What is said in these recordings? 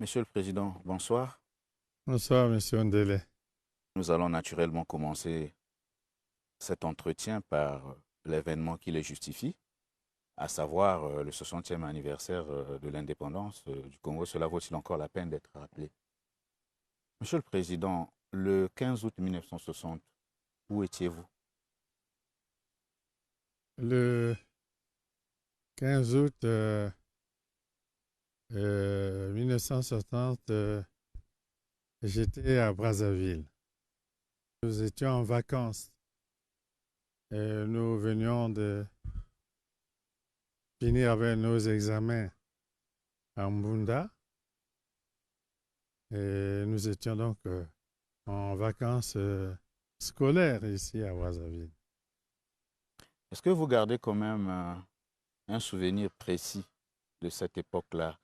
Monsieur le Président, bonsoir. Bonsoir, Monsieur Ndele. Nous allons naturellement commencer cet entretien par l'événement qui le justifie, à savoir le 60e anniversaire de l'indépendance du Congo. Cela vaut-il encore la peine d'être rappelé? Monsieur le Président, le 15 août 1960, où étiez-vous? Le 15 août 1960, j'étais à Brazzaville. Nous étions en vacances. Nous venions de finir avec nos examens à Mbunda. Et nous étions donc en vacances scolaires ici à Brazzaville. Est-ce que vous gardez quand même un souvenir précis de cette époque-là?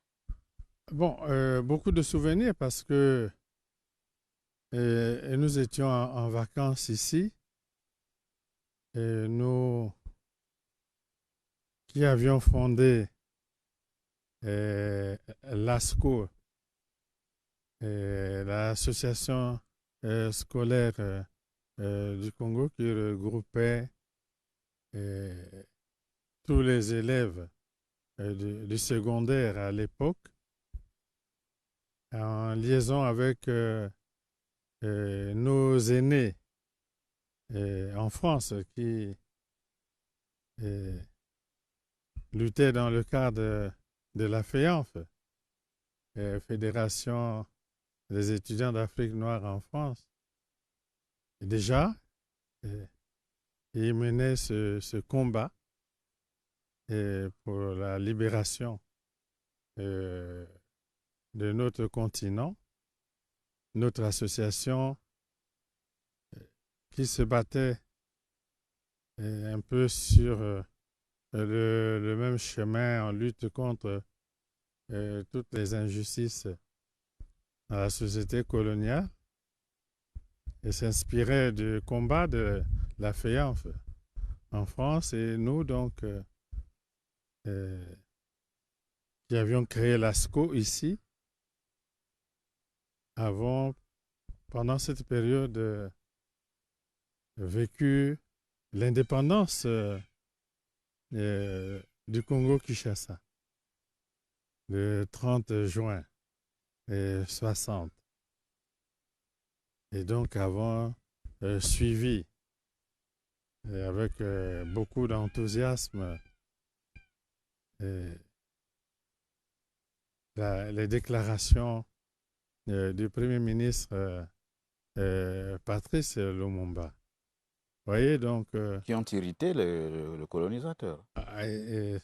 Bon, beaucoup de souvenirs parce que nous étions en vacances ici. Et nous qui avions fondé l'ASCO, l'association scolaire du Congo qui regroupait tous les élèves du secondaire à l'époque, en liaison avec nos aînés en France qui luttaient dans le cadre de la FEANF, Fédération des étudiants d'Afrique noire en France. Et déjà, ils menaient ce combat pour la libération de notre continent, notre association qui se battait un peu sur le même chemin en lutte contre toutes les injustices dans la société coloniale et s'inspirait du combat de la FEANF en France. Et nous, donc, qui avions créé l'ASCO ici, avons, pendant cette période, vécu l'indépendance du Congo-Kinshasa le 30 juin 60. Et donc avons suivi avec beaucoup d'enthousiasme les déclarations du Premier ministre Patrice Lumumba. Vous voyez donc... Qui ont irrité le colonisateur. Et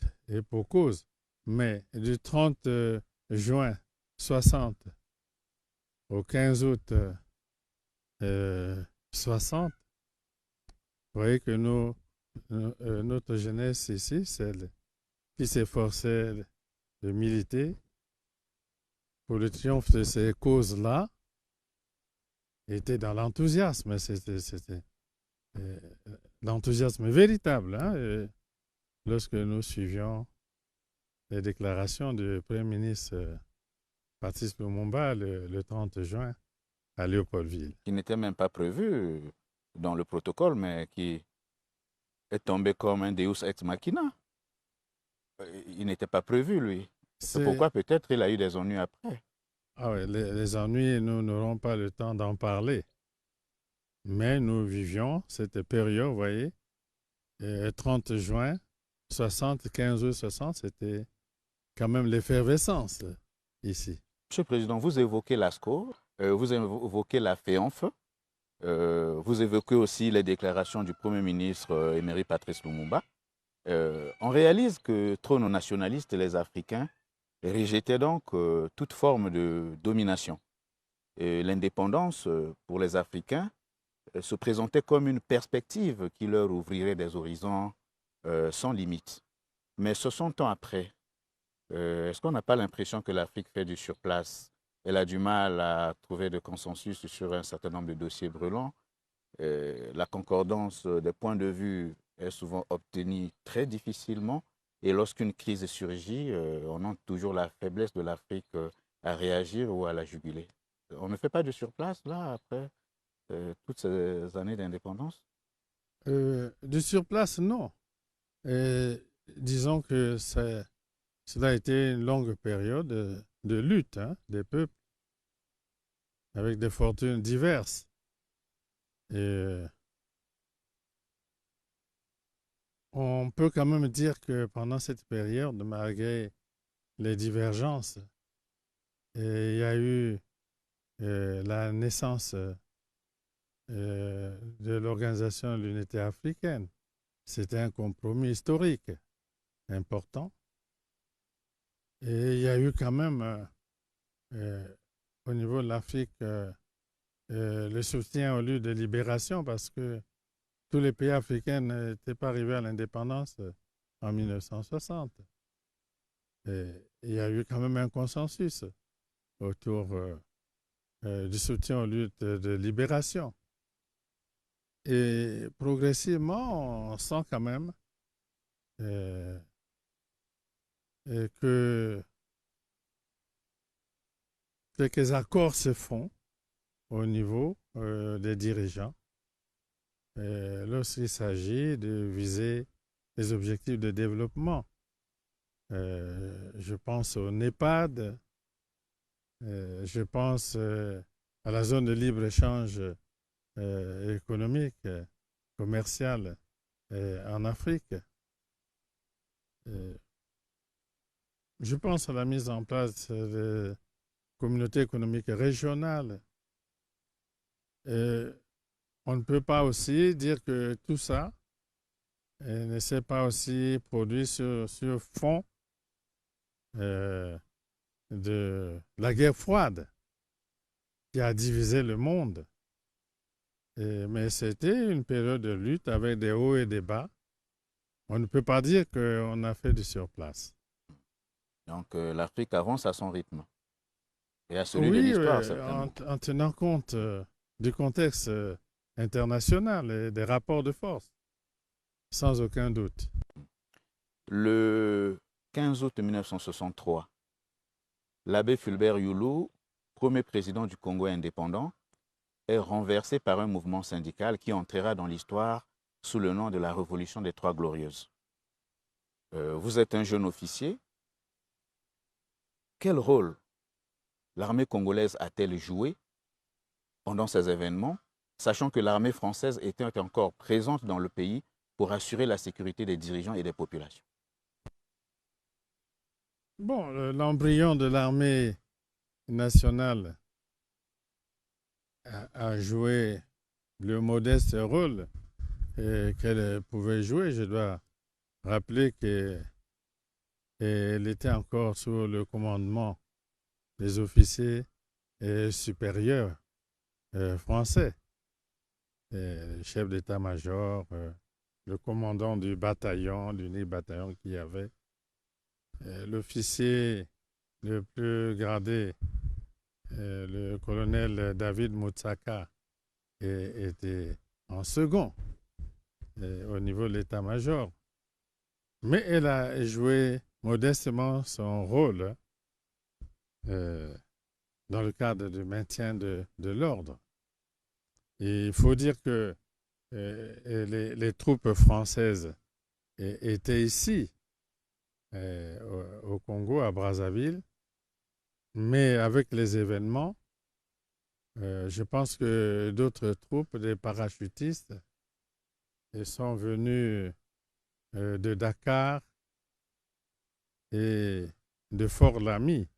pour cause. Mais du 30 juin 60 au 15 août 60, vous voyez que notre jeunesse ici, celle qui s'efforçait de militer pour le triomphe de ces causes-là, était dans l'enthousiasme. C'était l'enthousiasme véritable, hein, lorsque nous suivions les déclarations du Premier ministre Patrice Lumumba le 30 juin à Léopoldville. Qui n'était même pas prévu dans le protocole, mais qui est tombé comme un Deus ex machina. Il n'était pas prévu, lui. C'est pourquoi peut-être il a eu des ennuis après. Ah oui, les ennuis, nous n'aurons pas le temps d'en parler. Mais nous vivions cette période, vous voyez, 30 juin 60, 15 août 60, c'était quand même l'effervescence ici. Monsieur le Président, vous évoquez l'ASCO, vous évoquez la FEANF, vous évoquez aussi les déclarations du Premier ministre émérite Patrice Lumumba. On réalise que trop nos nationalistes, les Africains, rejetaient donc toute forme de domination. L'indépendance pour les Africains se présentait comme une perspective qui leur ouvrirait des horizons sans limite. Mais 60 ans après, est-ce qu'on n'a pas l'impression que l'Afrique fait du surplace? Elle a du mal à trouver de consensus sur un certain nombre de dossiers brûlants. La concordance des points de vue est souvent obtenue très difficilement. Et lorsqu'une crise surgit, on note toujours la faiblesse de l'Afrique à réagir ou à la juguler. On ne fait pas du surplace, là, après toutes ces années d'indépendance? Du surplace, non. Et disons que cela a été une longue période de lutte, hein, des peuples avec des fortunes diverses. Et on peut quand même dire que pendant cette période, malgré les divergences, il y a eu la naissance de l'Organisation de l'Unité africaine. C'était un compromis historique important. Et il y a eu quand même, au niveau de l'Afrique, le soutien au lieu de libération parce que tous les pays africains n'étaient pas arrivés à l'indépendance en 1960. Et il y a eu quand même un consensus autour du soutien aux luttes de libération. Et progressivement, on sent quand même euh, que quelques accords se font au niveau des dirigeants lorsqu'il s'agit de viser les objectifs de développement. Je pense au NEPAD, je pense à la zone de libre-échange économique, commercial en Afrique. Je pense à la mise en place de communautés économiques régionales. On ne peut pas aussi dire que tout ça ne s'est pas aussi produit sur fond de la guerre froide qui a divisé le monde. Mais c'était une période de lutte avec des hauts et des bas. On ne peut pas dire qu'on a fait du surplace. Donc l'Afrique avance à son rythme et à celui de Oui, l'histoire, certainement. en tenant compte du contexte international et des rapports de force, sans aucun doute. Le 15 août 1963, l'abbé Fulbert Youlou, premier président du Congo indépendant, est renversé par un mouvement syndical qui entrera dans l'histoire sous le nom de la Révolution des Trois Glorieuses. Vous êtes un jeune officier. Quel rôle l'armée congolaise a-t-elle joué pendant ces événements, sachant que l'armée française était encore présente dans le pays pour assurer la sécurité des dirigeants et des populations? Bon, l'embryon de l'armée nationale a joué le modeste rôle qu'elle pouvait jouer. Je dois rappeler qu'elle était encore sous le commandement des officiers supérieurs français, le chef d'état-major, le commandant du bataillon, l'unique bataillon qu'il y avait, l'officier le plus gradé, le colonel David Moutsaka, était en second au niveau de l'état-major. Mais elle a joué modestement son rôle dans le cadre du maintien de l'ordre. Et il faut dire que les troupes françaises étaient ici, au Congo, à Brazzaville, mais avec les événements, je pense que d'autres troupes, des parachutistes, sont venus de Dakar et de Fort-Lamy,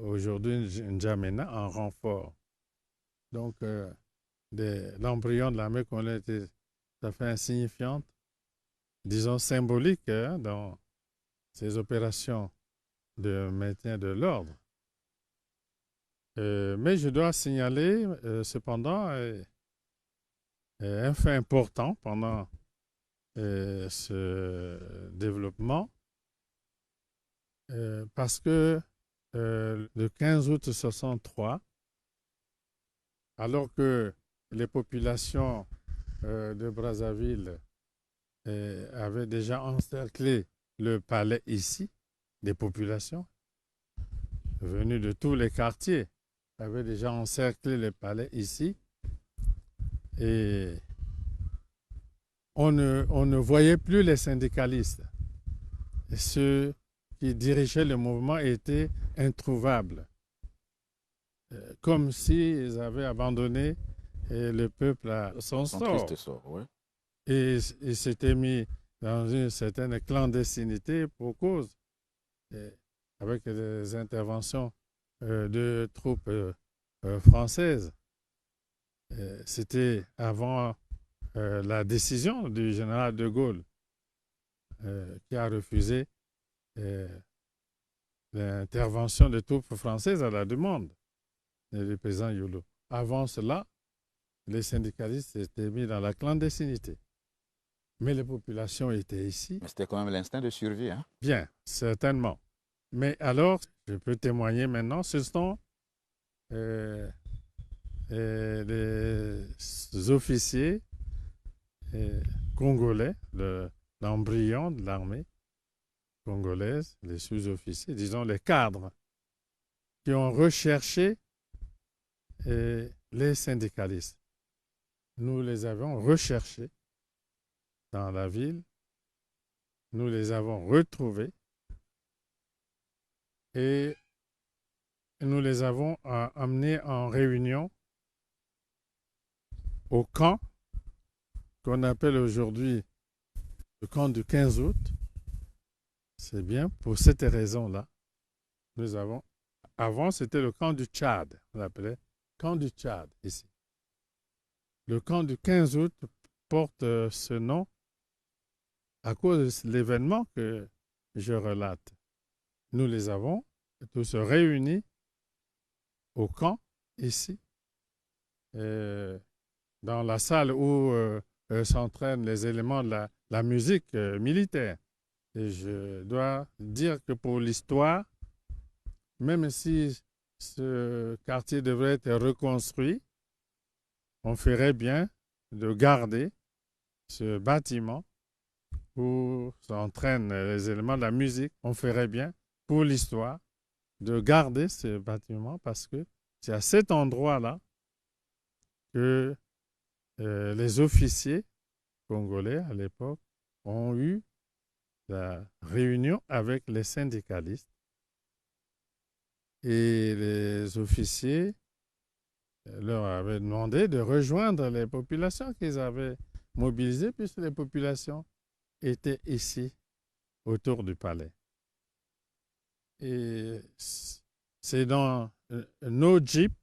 aujourd'hui N'Djamena, en renfort. Donc, l'embryon de l'armée congolaise était tout à fait insignifiante, disons symbolique, hein, dans ces opérations de maintien de l'ordre. Mais je dois signaler cependant un fait important pendant ce développement, parce que le 15 août 63, alors que les populations de Brazzaville avaient déjà encerclé le palais ici, des populations, venus de tous les quartiers, avaient déjà encerclé le palais ici. Et on ne voyait plus les syndicalistes. Et ceux qui dirigeaient le mouvement étaient introuvables, comme s'ils avaient abandonné le peuple à son triste sort. sort, oui. Et ils s'étaient mis dans une certaine clandestinité pour cause, avec des interventions de troupes françaises. C'était avant la décision du général de Gaulle qui a refusé l'intervention des troupes françaises à la demande du président Yolo. Avant cela, les syndicalistes étaient mis dans la clandestinité. Mais les populations étaient ici. Mais c'était quand même l'instinct de survie, hein? Bien, certainement. Mais alors, je peux témoigner maintenant, ce sont les officiers congolais, l'embryon de l'armée congolaise, les sous-officiers, disons les cadres, qui ont recherché les syndicalistes. Nous les avons recherchés dans la ville, nous les avons retrouvés et nous les avons amenés en réunion au camp qu'on appelle aujourd'hui le camp du 15 août. C'est bien pour cette raison-là. Nous avons, avant c'était le camp du Tchad, on l'appelait camp du Tchad ici. Le camp du 15 août porte ce nom à cause de l'événement que je relate. Nous les avons tous réunis au camp ici, dans la salle où s'entraînent les éléments de la musique militaire. Et je dois dire que pour l'histoire, même si ce quartier devrait être reconstruit, on ferait bien de garder ce bâtiment où s'entraînent les éléments de la musique. On ferait bien pour l'histoire de garder ce bâtiment parce que c'est à cet endroit-là que les officiers congolais à l'époque ont eu la réunion avec les syndicalistes et les officiers leur avaient demandé de rejoindre les populations qu'ils avaient mobilisées puisque les populations étaient ici autour du palais. Et c'est dans nos jeeps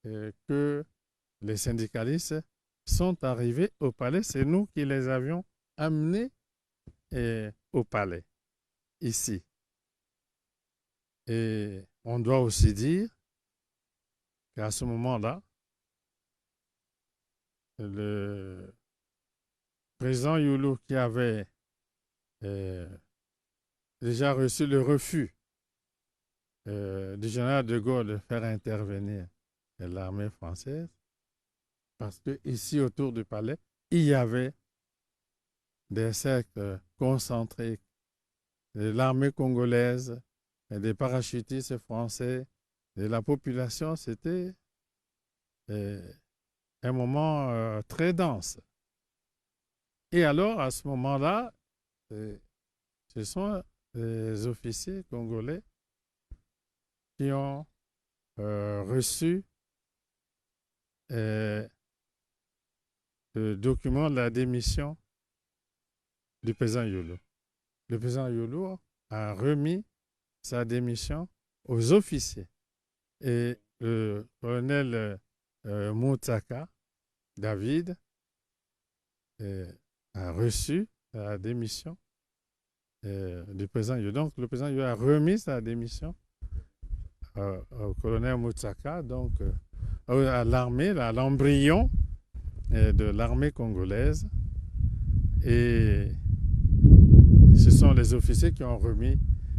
que les syndicalistes sont arrivés au palais. C'est nous qui les avions amenés au palais, ici. Et on doit aussi dire qu'à ce moment-là, le président Youlou, qui avait déjà reçu le refus du général de Gaulle de faire intervenir l'armée française, parce qu'ici, autour du palais, il y avait des cercles concentrés de l'armée congolaise et des parachutistes français, de la population. C'était un moment très dense. Et alors, à ce moment-là, ce sont les officiers congolais qui ont reçu le document de la démission du président Yolo. Le président Yolo a remis sa démission aux officiers. Et le colonel Moutsaka, David, a reçu la démission du président Yolo. Donc, le président Yolo a remis sa démission au colonel Moutsaka, donc à l'armée, à l'embryon de l'armée congolaise. Et ce sont les officiers qui ont remis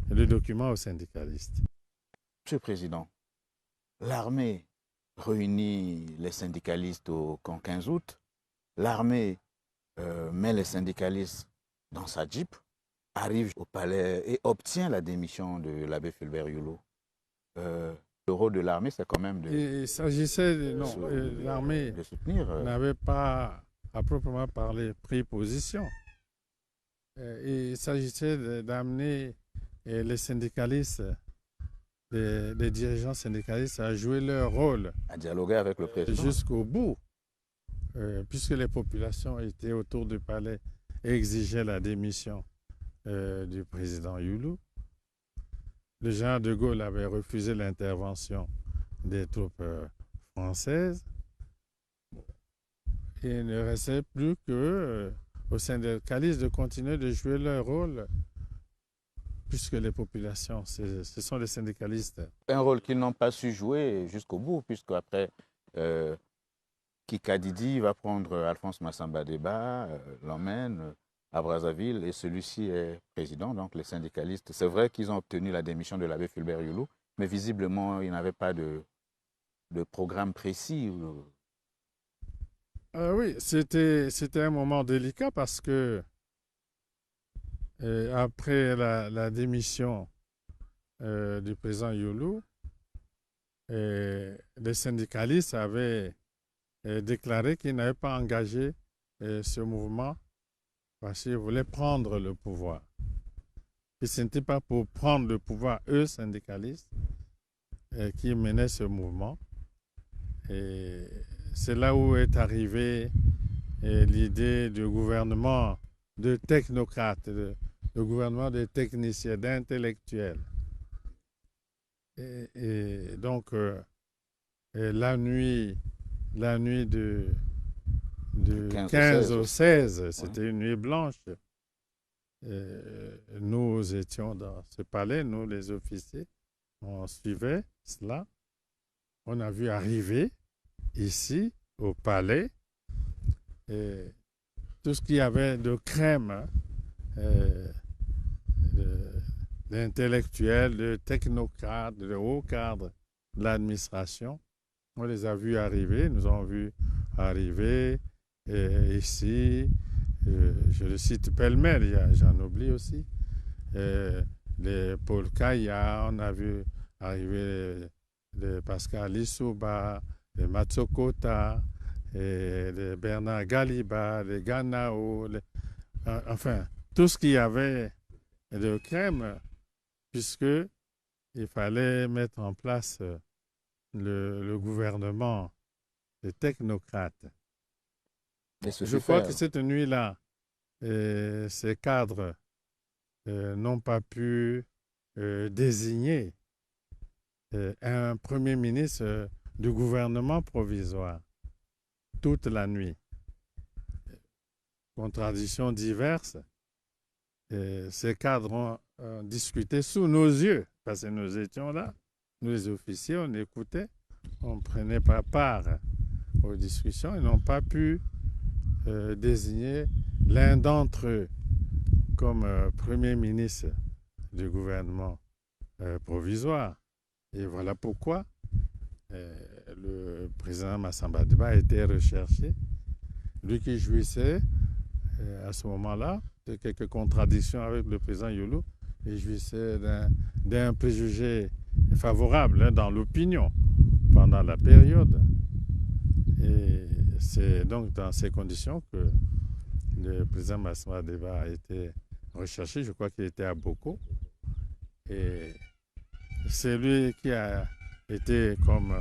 le document aux syndicalistes. Monsieur le Président, l'armée réunit les syndicalistes au camp 15 août. L'armée met les syndicalistes dans sa jeep arrive au palais et obtient la démission de l'abbé Fulbert Yolo. Le rôle de l'armée, c'est quand même Il s'agissait de... Non, l'armée de soutenir. n'avait pas, à proprement parler, pris position. Il s'agissait d'amener les syndicalistes, les dirigeants syndicalistes à jouer leur rôle. À dialoguer avec le président. Jusqu'au bout, puisque les populations étaient autour du palais et exigeaient la démission du président Youlou. Le général de Gaulle avait refusé l'intervention des troupes françaises. Il ne restait plus que aux syndicalistes de continuer de jouer leur rôle, puisque les populations, ce sont les syndicalistes. Un rôle qu'ils n'ont pas su jouer jusqu'au bout, puisque après, Kikadidi va prendre Alphonse Massamba Deba, l'emmène à Brazzaville, et celui-ci est président, donc les syndicalistes. C'est vrai qu'ils ont obtenu la démission de l'abbé Fulbert Yolo, mais visiblement, ils n'avaient pas de programme précis. Oui, c'était un moment délicat parce que après la démission du président Youlou, les syndicalistes avaient déclaré qu'ils n'avaient pas engagé ce mouvement parce qu'ils voulaient prendre le pouvoir. Et ce n'était pas pour prendre le pouvoir, eux, syndicalistes, qui menaient ce mouvement. Et c'est là où est arrivée l'idée du gouvernement de technocrates, le gouvernement de techniciens, d'intellectuels. Et donc, la nuit de 15 au 16, c'était une nuit blanche. Nous étions dans ce palais, nous les officiers, on suivait cela. On a vu arriver ici, au palais, tout ce qu'il y avait de crème, d'intellectuels, de technocrates, de hauts cadres de l'administration. On les a vus arriver, nous avons vu arriver ici, je le cite pêle-mêle, j'en oublie aussi, les Paul Kaya, on a vu arriver les Pascal Lissouba, les Matsokota, les Bernard Galiba, les Ganao, enfin, tout ce qu'il y avait de crème, puisqu'il fallait mettre en place le gouvernement des technocrates. Je crois que cette nuit-là, ces cadres n'ont pas pu désigner un premier ministre du gouvernement provisoire toute la nuit. Contradictions diverses. Ces cadres ont discuté sous nos yeux, parce que nous étions là, nous les officiers, on écoutait, on ne prenait pas part aux discussions. Ils n'ont pas pu désigner l'un d'entre eux comme premier ministre du gouvernement provisoire. Et voilà pourquoi le président Massamba Deba a été recherché. Lui qui jouissait à ce moment-là de quelques contradictions avec le président Youlou, il jouissait d'un préjugé favorable dans l'opinion pendant la période. Et c'est donc dans ces conditions que le président Massamba Deba a été recherché. Je crois qu'il était à Boko. Et c'est lui qui a été comme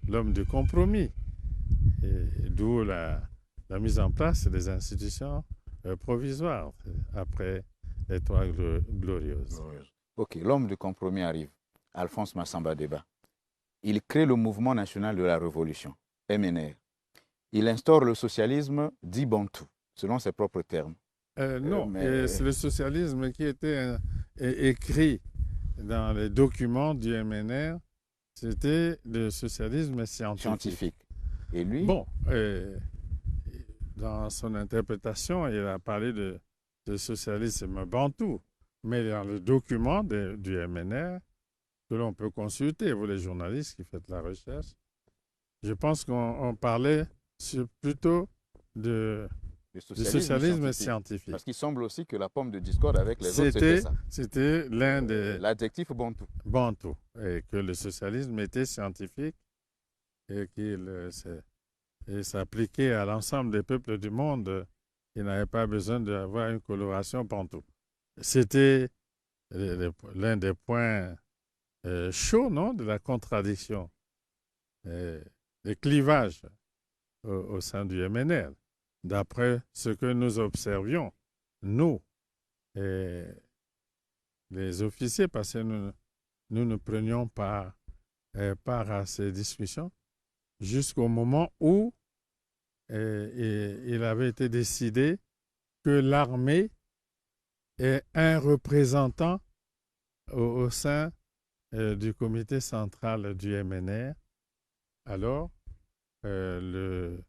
l'homme de compromis, d'où la mise en place des institutions provisoires après les Trois Glorieuses. Ok, l'homme de compromis arrive, Alphonse Massamba Deba. Il crée le mouvement national de la révolution, MNR. Il instaure le socialisme dit bantou, selon ses propres termes. Non, c'est le socialisme qui était écrit dans les documents du MNR, c'était le socialisme scientifique. Et lui? Bon, dans son interprétation, il a parlé de socialisme bantou, mais dans le document du MNR, que l'on peut consulter, vous les journalistes qui faites la recherche, je pense qu'on parlait plutôt de Le Le socialisme socialisme scientifique. scientifique. Parce qu'il semble aussi que la pomme de discorde avec les autres, c'était ça. C'était l'un des L'adjectif bantou. bantous, et que le socialisme était scientifique et qu'il s'appliquait à l'ensemble des peuples du monde. Il n'avait pas besoin d'avoir une coloration bantou. C'était l'un des points chauds, non, de la contradiction, des clivages au sein du MNR. D'après ce que nous observions, nous, et les officiers, parce que nous ne prenions pas part à ces discussions, jusqu'au moment où il avait été décidé que l'armée ait un représentant au sein du comité central du MNR. Alors, le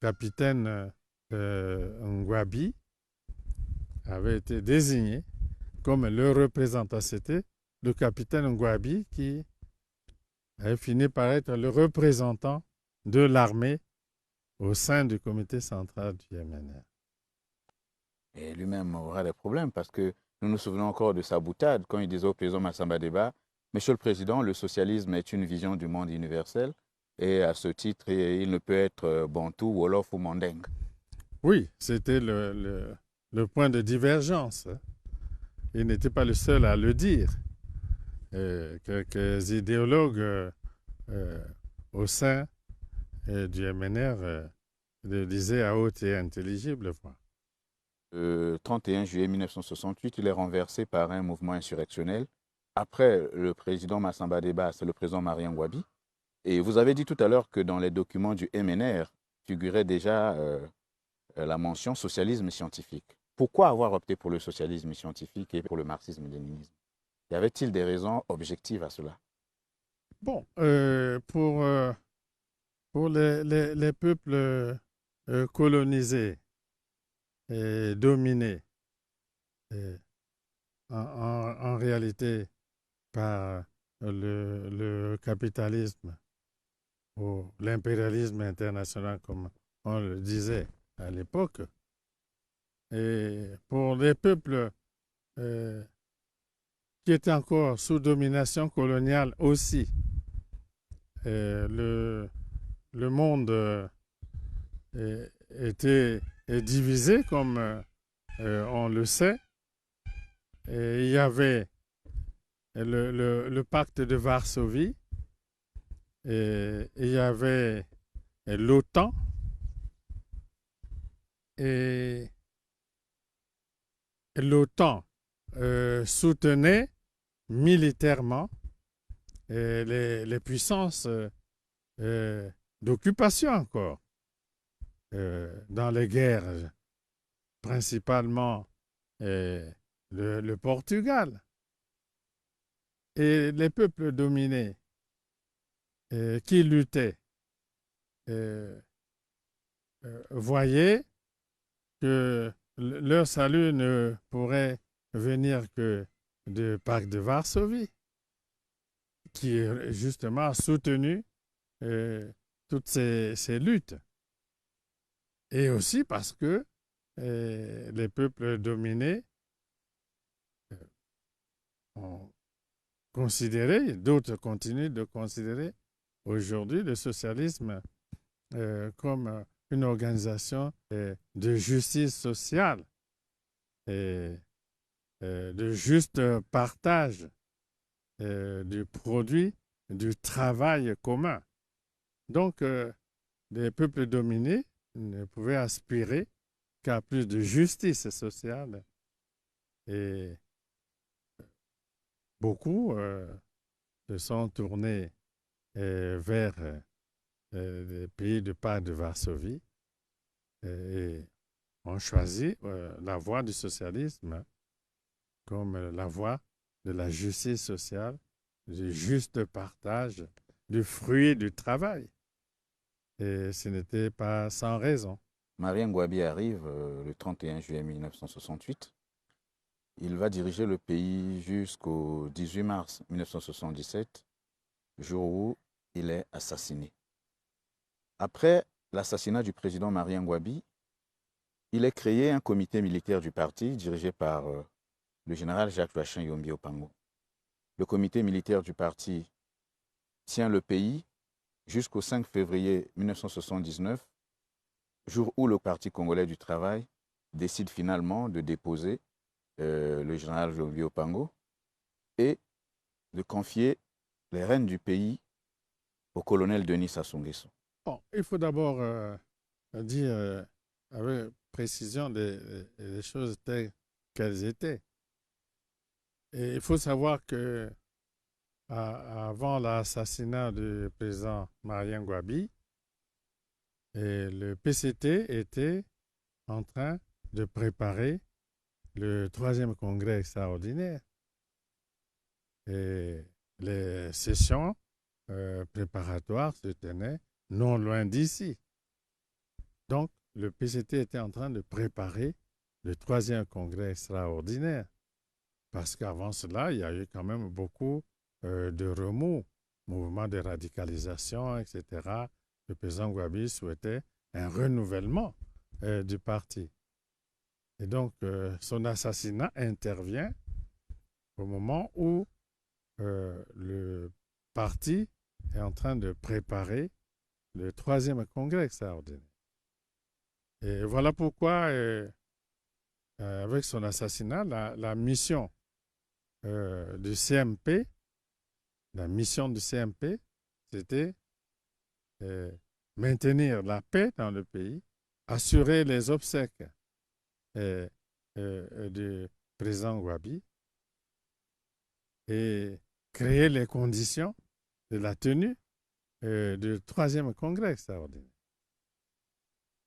capitaine Ngwabi avait été désigné comme le représentant. C'était le capitaine Ngwabi qui avait fini par être le représentant de l'armée au sein du comité central du MNR. Et lui-même aura des problèmes parce que nous nous souvenons encore de sa boutade quand il disait au président Massamba Deba, Monsieur le Président, le socialisme est une vision du monde universel et à ce titre, il ne peut être bantou, wolof ou mandingue. Oui, c'était le point de divergence. Il n'était pas le seul à le dire. Quelques idéologues au sein du MNR le disaient à haute et intelligible voix. Le 31 juillet 1968, il est renversé par un mouvement insurrectionnel. Après le président Massamba Deba, c'est le président Marien Ngouabi. Et vous avez dit tout à l'heure que dans les documents du MNR figurait déjà la mention socialisme scientifique. Pourquoi avoir opté pour le socialisme scientifique et pour le marxisme-léninisme? Y avait-il des raisons objectives à cela? Bon, pour les peuples colonisés et dominés, en réalité par le capitalisme ou l'impérialisme international, comme on le disait à l'époque, et pour les peuples qui étaient encore sous domination coloniale aussi, le monde était divisé, comme on le sait. Et il y avait le pacte de Varsovie, et il y avait l'OTAN, et l'OTAN soutenait militairement les puissances d'occupation encore dans les guerres, principalement le Portugal. Et les peuples dominés qui luttaient voyaient que leur salut ne pourrait venir que du pacte de Varsovie, qui justement a soutenu toutes ces luttes. Et aussi parce que les peuples dominés ont considéré, d'autres continuent de considérer aujourd'hui le socialisme comme une organisation de justice sociale et de juste partage du produit du travail commun. Donc, les peuples dominés ne pouvaient aspirer qu'à plus de justice sociale. Et beaucoup se sont tournés vers les pays du pacte de Varsovie et ont choisi la voie du socialisme comme la voie de la justice sociale, du juste partage du fruit du travail. Et ce n'était pas sans raison. Marien Ngouabi arrive le 31 juillet 1968. Il va diriger le pays jusqu'au 18 mars 1977, jour où il est assassiné. Après l'assassinat du président Marien Ngouabi, il est créé un comité militaire du parti dirigé par le général Jacques-Joachim Yombi Opango. Le comité militaire du parti tient le pays jusqu'au 5 février 1979, jour où le Parti congolais du travail décide finalement de déposer le général Yombi Opango et de confier les rênes du pays au colonel Denis Sassou Nguesso. Bon, il faut d'abord dire avec précision les choses telles qu'elles étaient. Et il faut savoir que avant l'assassinat du président Marien Gouabi, le PCT était en train de préparer le 3e congrès extraordinaire. Et les sessions préparatoires se tenaient non loin d'ici. Donc, le PCT était en train de préparer le 3e congrès extraordinaire. Parce qu'avant cela, il y a eu quand même beaucoup de remous, mouvements de radicalisation, etc. Le président Gouabi souhaitait un renouvellement du parti. Et donc, son assassinat intervient au moment où le parti est en train de préparer le 3e congrès extraordinaire. Et voilà pourquoi, avec son assassinat, la mission du CMP, c'était maintenir la paix dans le pays, assurer les obsèques du président Gouabi et créer les conditions de la tenue du 3e congrès extraordinaire.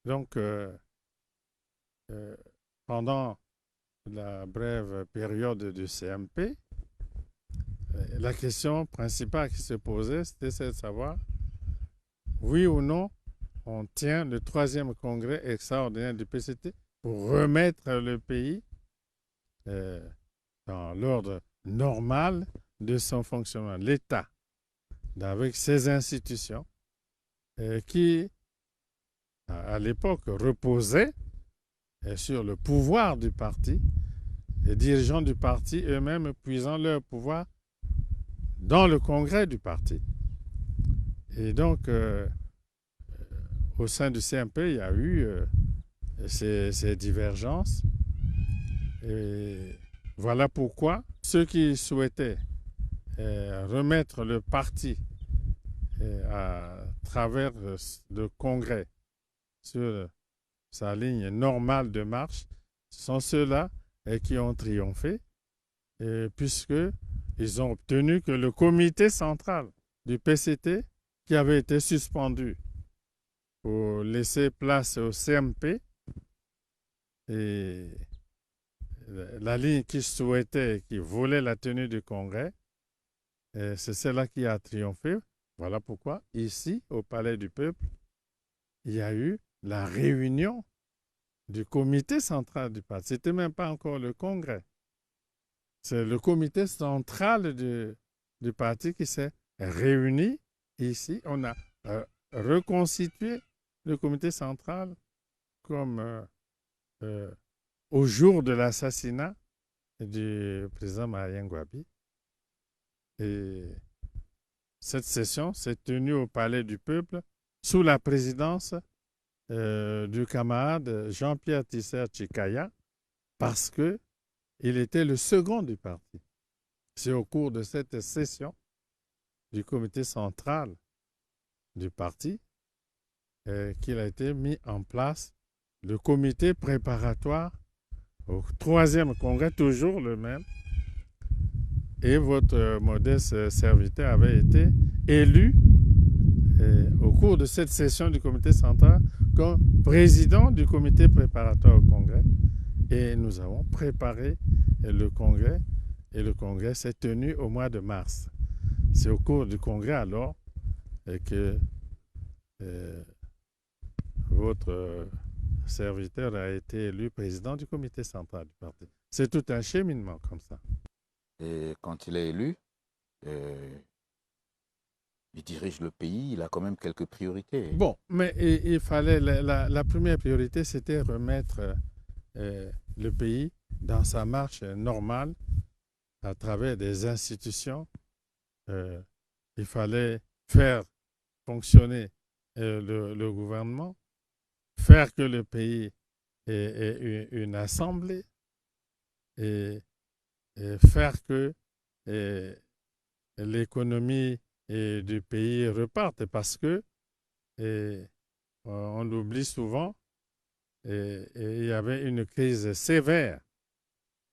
Donc, pendant la brève période du CMP, la question principale qui se posait, c'était de savoir, oui ou non, on tient le 3e congrès extraordinaire du PCT pour remettre le pays dans l'ordre normal de son fonctionnement. L'État, avec ses institutions, qui, à l'époque, reposaient sur le pouvoir du parti, les dirigeants du parti eux-mêmes puisant leur pouvoir dans le congrès du parti. Et donc, au sein du CMP, il y a eu ces divergences. Et voilà pourquoi ceux qui souhaitaient remettre le parti à travers le congrès sur sa ligne normale de marche, ce sont ceux-là qui ont triomphé, puisqu'ils ont obtenu que le comité central du PCT, qui avait été suspendu pour laisser place au CMP, et la ligne qu'ils souhaitaient, qui voulait la tenue du congrès, c'est celle-là qui a triomphé. Voilà pourquoi, ici, au Palais du Peuple, il y a eu la réunion du comité central du parti. Ce n'était même pas encore le congrès. C'est le comité central du parti qui s'est réuni ici. On a reconstitué le comité central comme au jour de l'assassinat du président Marien Gouabi. Et cette session s'est tenue au Palais du Peuple sous la présidence du camarade Jean-Pierre Tisser Tchikaya, parce qu'il était le second du parti. C'est au cours de cette session du comité central du parti qu'il a été mis en place le comité préparatoire au 3e congrès, toujours le même. Et votre modeste serviteur avait été élu au cours de cette session du comité central comme président du comité préparatoire au congrès. Et nous avons préparé le congrès, et le congrès s'est tenu au mois de mars. C'est au cours du congrès alors que votre serviteur a été élu président du comité central du parti. C'est tout un cheminement comme ça. Et quand il est élu, Il dirige le pays, il a quand même quelques priorités. Bon, mais il fallait, la première priorité, c'était remettre le pays dans sa marche normale à travers des institutions. Euh, il fallait faire fonctionner le gouvernement, faire que le pays ait une assemblée et faire que l'économie du pays reparte parce que, on l'oublie souvent, il y avait une crise sévère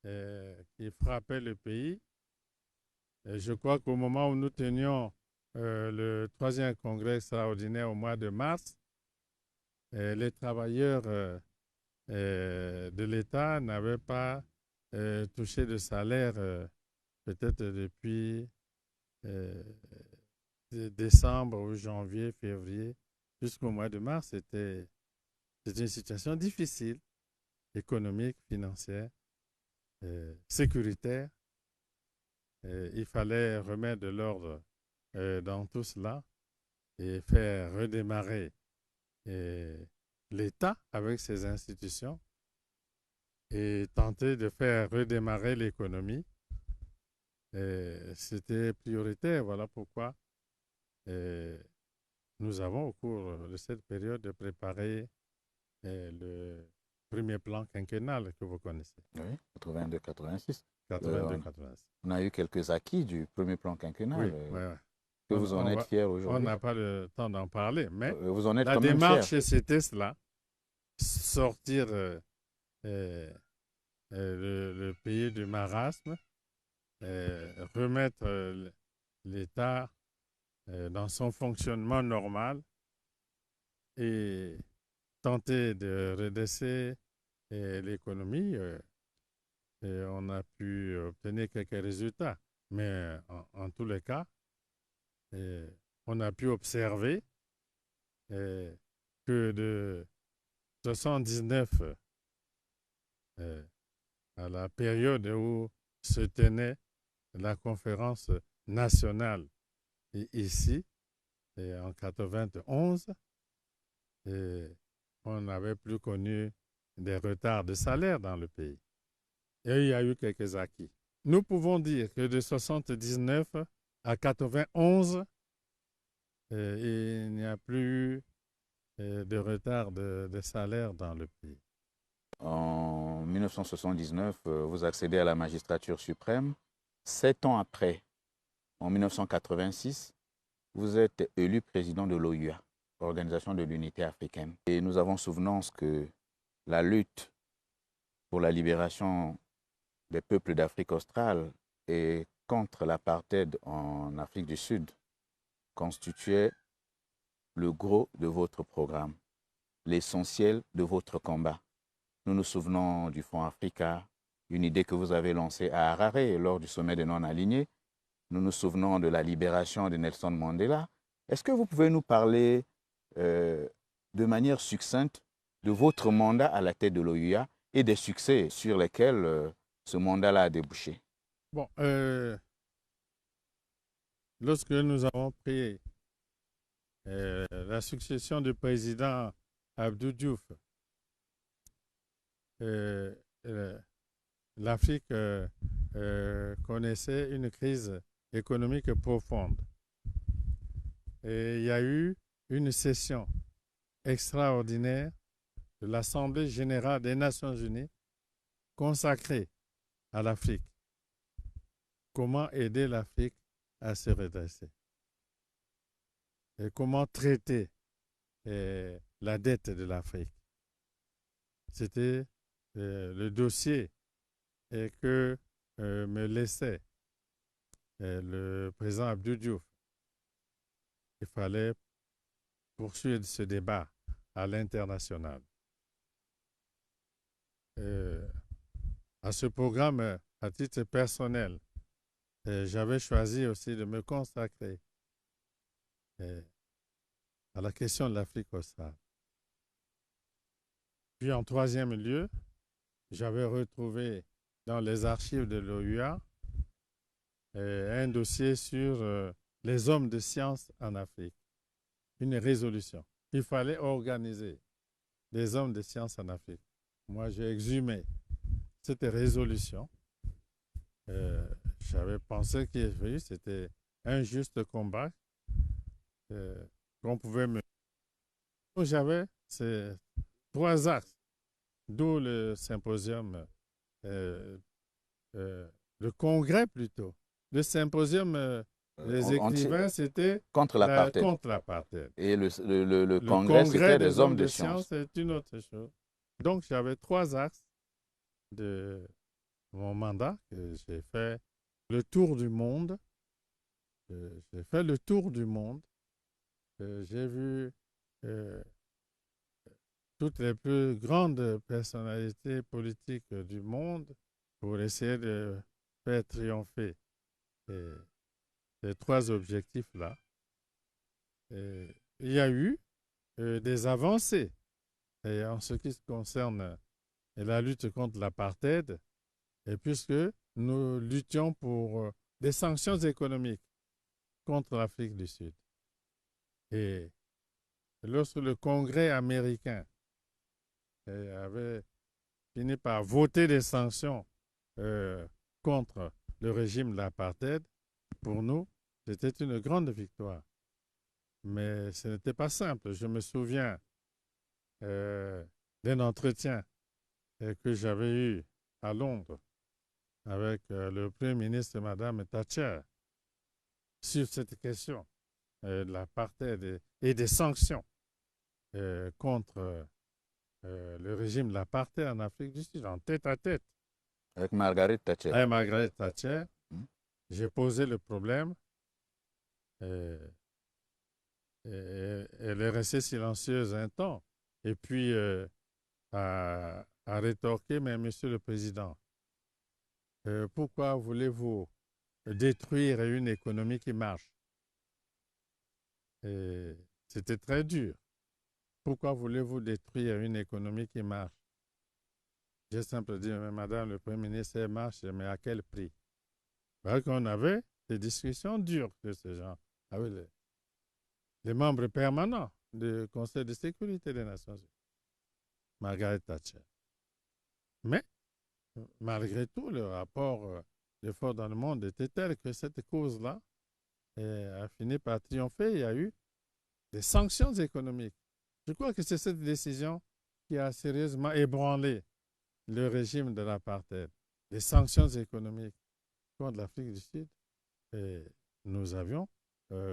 qui frappait le pays. Et je crois qu'au moment où nous tenions le troisième congrès extraordinaire au mois de mars, les travailleurs de l'État n'avaient pas touché de salaire peut-être depuis décembre ou janvier, février, jusqu'au mois de mars. C'était une situation difficile, économique, financière, sécuritaire. Il fallait remettre de l'ordre dans tout cela et faire redémarrer l'État avec ses institutions et tenter de faire redémarrer l'économie. C'était prioritaire. Voilà pourquoi nous avons, au cours de cette période, préparé le premier plan quinquennal que vous connaissez. Oui, 82-86. 82-86. On a eu quelques acquis du premier plan quinquennal. Oui, oui, oui. Que vous en êtes fiers aujourd'hui? On n'a pas le temps d'en parler, mais vous en êtes la quand même démarche, fiers. c'était cela. Sortir le pays du marasme, remettre l'État dans son fonctionnement normal et tenter de redresser l'économie. Et on a pu obtenir quelques résultats. Mais en tous les cas, on a pu observer que de 79 à la période où se tenait la conférence nationale ici, en 91, on n'avait plus connu des retards de salaire dans le pays. Et il y a eu quelques acquis. Nous pouvons dire que de 79 à 91, il n'y a plus eu de retard de salaire dans le pays. En 1979, vous accédez à la magistrature suprême. 7 ans après, en 1986, vous êtes élu président de l'OUA, Organisation de l'Unité africaine. Et nous avons souvenance que la lutte pour la libération des peuples d'Afrique australe et contre l'apartheid en Afrique du Sud constituait le gros de votre programme, l'essentiel de votre combat. Nous nous souvenons du Fonds Africa, une idée que vous avez lancée à Harare lors du sommet des non-alignés. Nous nous souvenons de la libération de Nelson Mandela. Est-ce que vous pouvez nous parler de manière succincte de votre mandat à la tête de l'OUA et des succès sur lesquels ce mandat-là a débouché? Bon, lorsque nous avons pris la succession du président Abdou Diouf, l'Afrique connaissait une crise économique profonde. Et il y a eu une session extraordinaire de l'Assemblée générale des Nations unies consacrée à l'Afrique. Comment aider l'Afrique à se redresser? Et comment traiter la dette de l'Afrique? C'était le dossier que me laissait le président Abdou Diouf. Il fallait poursuivre ce débat à l'international. À ce programme, à titre personnel, j'avais choisi aussi de me consacrer à la question de l'Afrique australe. Puis en troisième lieu, j'avais retrouvé dans les archives de l'OUA un dossier sur les hommes de science en Afrique. Une résolution. Il fallait organiser les hommes de science en Afrique. Moi, j'ai exhumé cette résolution. J'avais pensé que oui, c'était un juste combat qu'on pouvait mener. J'avais ces trois axes, d'où le symposium, euh, le congrès plutôt. Le symposium, les écrivains, c'était contre l'apartheid. contre l'apartheid. Et le Le congrès, c'était des des hommes de science. c'est une autre chose. Donc, j'avais trois axes de mon mandat que j'ai fait le tour du monde. J'ai fait le tour du monde. J'ai vu toutes les plus grandes personnalités politiques du monde pour essayer de faire triompher ces trois objectifs-là. Il y a eu des avancées et en ce qui concerne la lutte contre l'apartheid, et puisque nous luttions pour des sanctions économiques contre l'Afrique du Sud. Et lorsque le Congrès américain avait fini par voter des sanctions contre le régime de l'apartheid, pour nous, c'était une grande victoire. Mais ce n'était pas simple. Je me souviens d'un entretien que j'avais eu à Londres avec le Premier ministre, Madame Thatcher, sur cette question de l'apartheid et des sanctions contre le régime de l'apartheid en Afrique du Sud, en tête à tête. Avec Margaret Thatcher. Avec Margaret Thatcher, j'ai posé le problème. Elle est restée silencieuse un temps. Et puis, a rétorqué, mais Monsieur le Président, pourquoi voulez-vous détruire une économie qui marche? C'était très dur. Pourquoi voulez-vous détruire une économie qui marche? J'ai simplement dit, Madame le Premier ministre, elle marche, mais à quel prix? Parce qu'on avait des discussions dures de ce genre avec les membres permanents du Conseil de sécurité des Nations Unies, Margaret Thatcher. Mais, malgré tout, le rapport des forces dans le monde était tel que cette cause-là a fini par triompher. Il y a eu des sanctions économiques. Je crois que c'est cette décision qui a sérieusement ébranlé le régime de l'apartheid. Les sanctions économiques contre l'Afrique du Sud. Et nous avions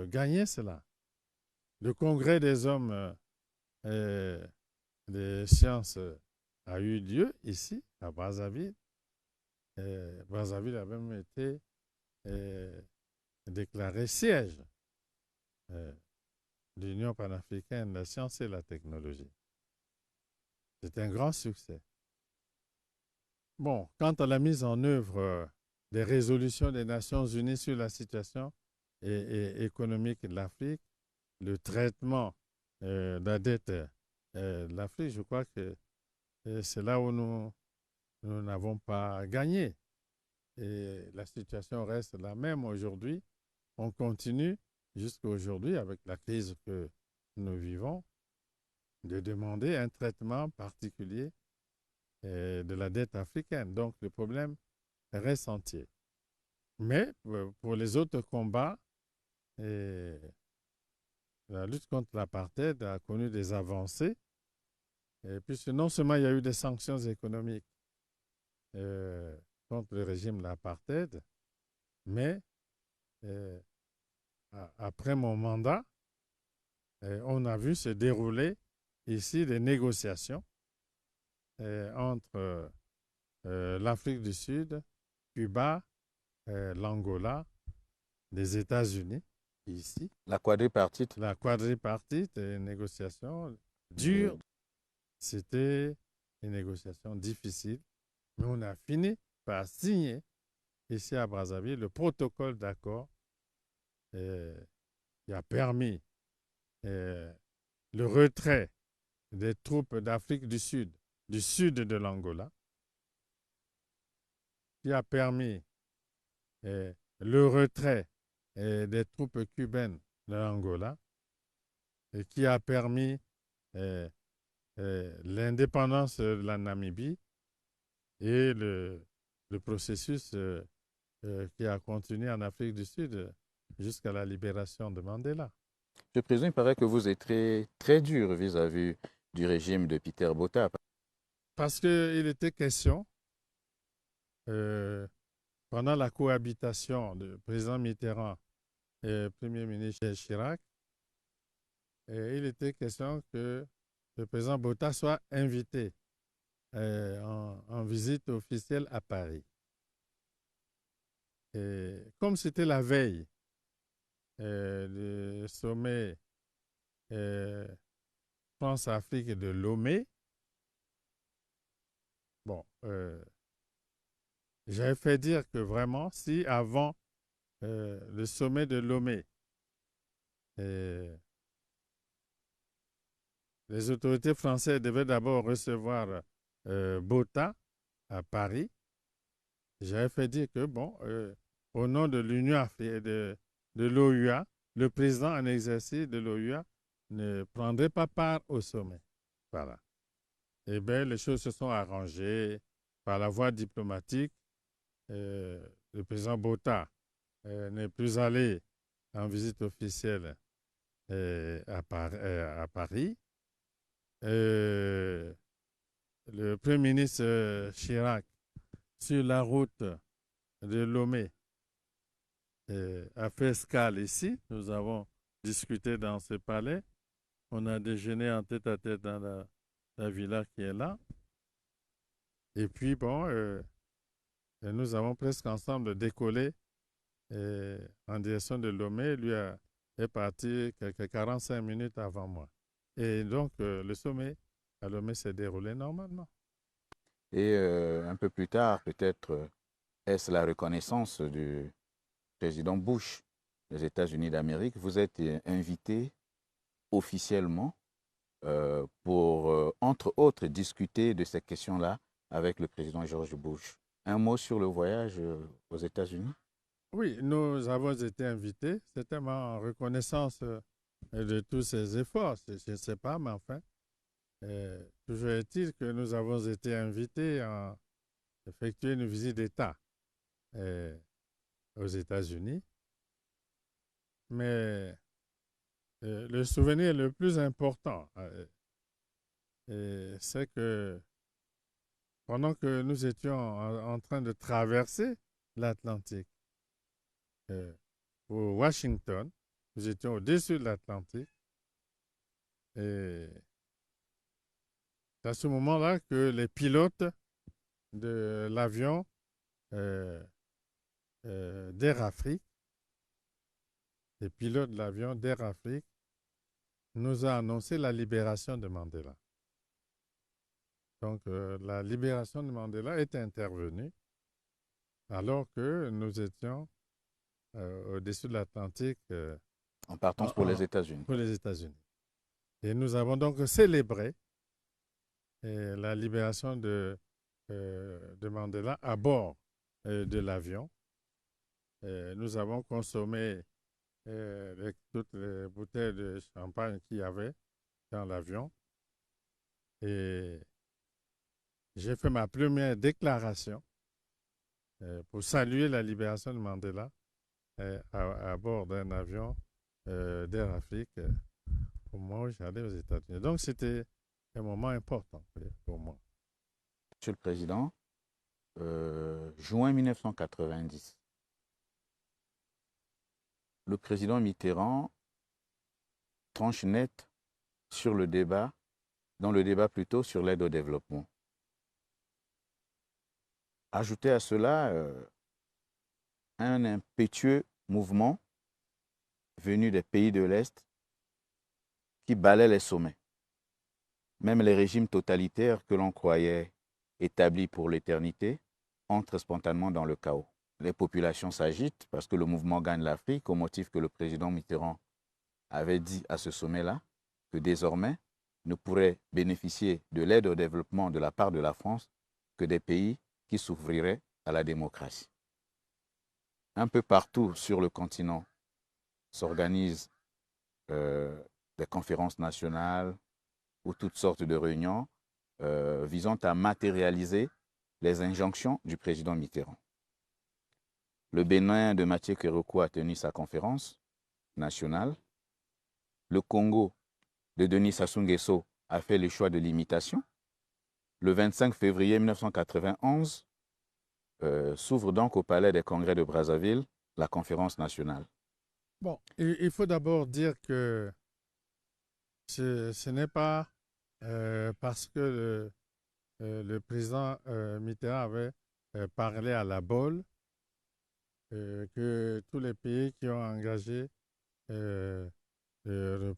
gagné cela. Le congrès des hommes des sciences a eu lieu ici, à Brazzaville. Brazzaville a même été déclaré siège de l'Union panafricaine de la science et la technologie. C'est un grand succès. Bon, quant à la mise en œuvre des résolutions des Nations Unies sur la situation économique de l'Afrique, le traitement de la dette de l'Afrique, je crois que c'est là où nous n'avons pas gagné. Et la situation reste la même aujourd'hui. On continue jusqu'à aujourd'hui avec la crise que nous vivons de demander un traitement particulier de la dette africaine. Donc le problème reste entier. Mais pour les autres combats, la lutte contre l'apartheid a connu des avancées, puisque non seulement il y a eu des sanctions économiques contre le régime de l'apartheid, mais après mon mandat, on a vu se dérouler ici des négociations entre l'Afrique du Sud, Cuba, l'Angola, les États-Unis, ici. La quadripartite. La quadripartite, une négociation dure. C'était une négociation difficile, mais on a fini par signer ici à Brazzaville le protocole d'accord qui a permis le retrait des troupes d'Afrique du sud de l'Angola, qui a permis le retrait des troupes cubaines de l'Angola et qui a permis l'indépendance de la Namibie et le processus qui a continué en Afrique du Sud jusqu'à la libération de Mandela. Je présume, il paraît que vous êtes très, très dur vis-à-vis du régime de Peter Botha. Parce qu'il était question, euh, pendant la cohabitation du président Mitterrand et Premier ministre Chirac, il était question que le président Botha soit invité en visite officielle à Paris. Et comme c'était la veille du sommet France-Afrique de Lomé, bon, j'avais fait dire que vraiment, si avant le sommet de Lomé, les autorités françaises devaient d'abord recevoir Botha à Paris, j'avais fait dire que, bon, au nom de l'Union africaine, de l'OUA, le président en exercice de l'OUA ne prendrait pas part au sommet. Voilà. Eh bien, les choses se sont arrangées par la voie diplomatique. Le président Botha n'est plus allé en visite officielle à Paris. Le Premier ministre Chirac, sur la route de Lomé, a fait escale ici. Nous avons discuté dans ce palais. On a déjeuné en tête à tête dans la villa qui est là. Et puis, bon, nous avons presque ensemble décollé en direction de Lomé. Lui est parti quelques 45 minutes avant moi. Et donc, le sommet à Lomé s'est déroulé normalement. Et un peu plus tard, peut-être, est-ce la reconnaissance du président Bush des États-Unis d'Amérique? Vous êtes invité officiellement pour, entre autres, discuter de ces questions-là avec le président George Bush. Un mot sur le voyage aux États-Unis? Oui, nous avons été invités. C'était en reconnaissance de tous ces efforts. Je ne sais pas, mais enfin, toujours est-il que nous avons été invités à effectuer une visite d'État aux États-Unis. Mais le souvenir le plus important, c'est que pendant que nous étions en train de traverser l'Atlantique pour Washington, nous étions au-dessus de l'Atlantique, et c'est à ce moment-là que les pilotes de l'avion d'Air Afrique, les pilotes de l'avion d'Air Afrique, nous a annoncé la libération de Mandela. Donc, la libération de Mandela est intervenue alors que nous étions au-dessus de l'Atlantique En partance pour les États-Unis. Pour les États-Unis. Et nous avons donc célébré la libération de Mandela à bord de l'avion. Nous avons consommé toutes les bouteilles de champagne qu'il y avait dans l'avion. Et j'ai fait ma première déclaration pour saluer la libération de Mandela à bord d'un avion d'Air Afrique au moment où j'allais aux États-Unis. Donc, c'était un moment important pour moi. Monsieur le Président, juin 1990, le président Mitterrand tranche net sur le débat, dans le débat plutôt sur l'aide au développement. Ajoutez à cela un impétueux mouvement venu des pays de l'Est qui balait les sommets. Même les régimes totalitaires que l'on croyait établis pour l'éternité entrent spontanément dans le chaos. Les populations s'agitent parce que le mouvement gagne l'Afrique au motif que le président Mitterrand avait dit à ce sommet-là que désormais ne pourraient bénéficier de l'aide au développement de la part de la France que des pays qui s'ouvriraient à la démocratie. Un peu partout sur le continent s'organisent des conférences nationales ou toutes sortes de réunions visant à matérialiser les injonctions du président Mitterrand. Le Bénin de Mathieu Kérékou a tenu sa conférence nationale. Le Congo de Denis Sassou Nguesso a fait le choix de l'imitation. Le 25 février 1991 s'ouvre donc au Palais des Congrès de Brazzaville la conférence nationale. Bon, il faut d'abord dire que ce n'est pas parce que le président Mitterrand avait parlé à la BOL que tous les pays qui ont engagé le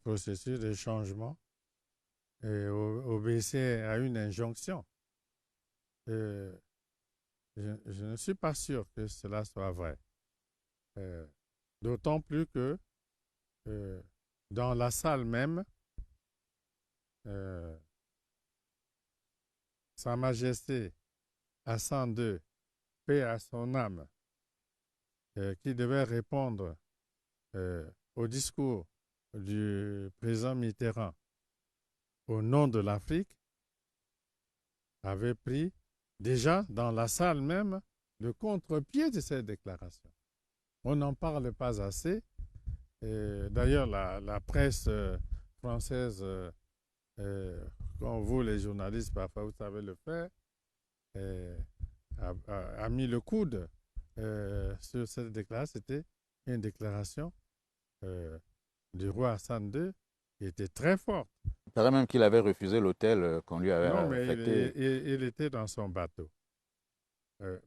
processus de changement obéissaient à une injonction. Je ne suis pas sûr que cela soit vrai. D'autant plus que dans la salle même, Sa Majesté Hassan II, paix à son âme, qui devait répondre au discours du président Mitterrand au nom de l'Afrique, avait pris déjà dans la salle même le contre-pied de cette déclaration. On n'en parle pas assez. D'ailleurs, la presse française, comme vous les journalistes, parfois vous savez le faire, a mis le coude sur cette déclaration. C'était une déclaration du roi Hassan II qui était très forte. Il paraît même qu'il avait refusé l'hôtel qu'on lui avait affecté. Il était dans son bateau.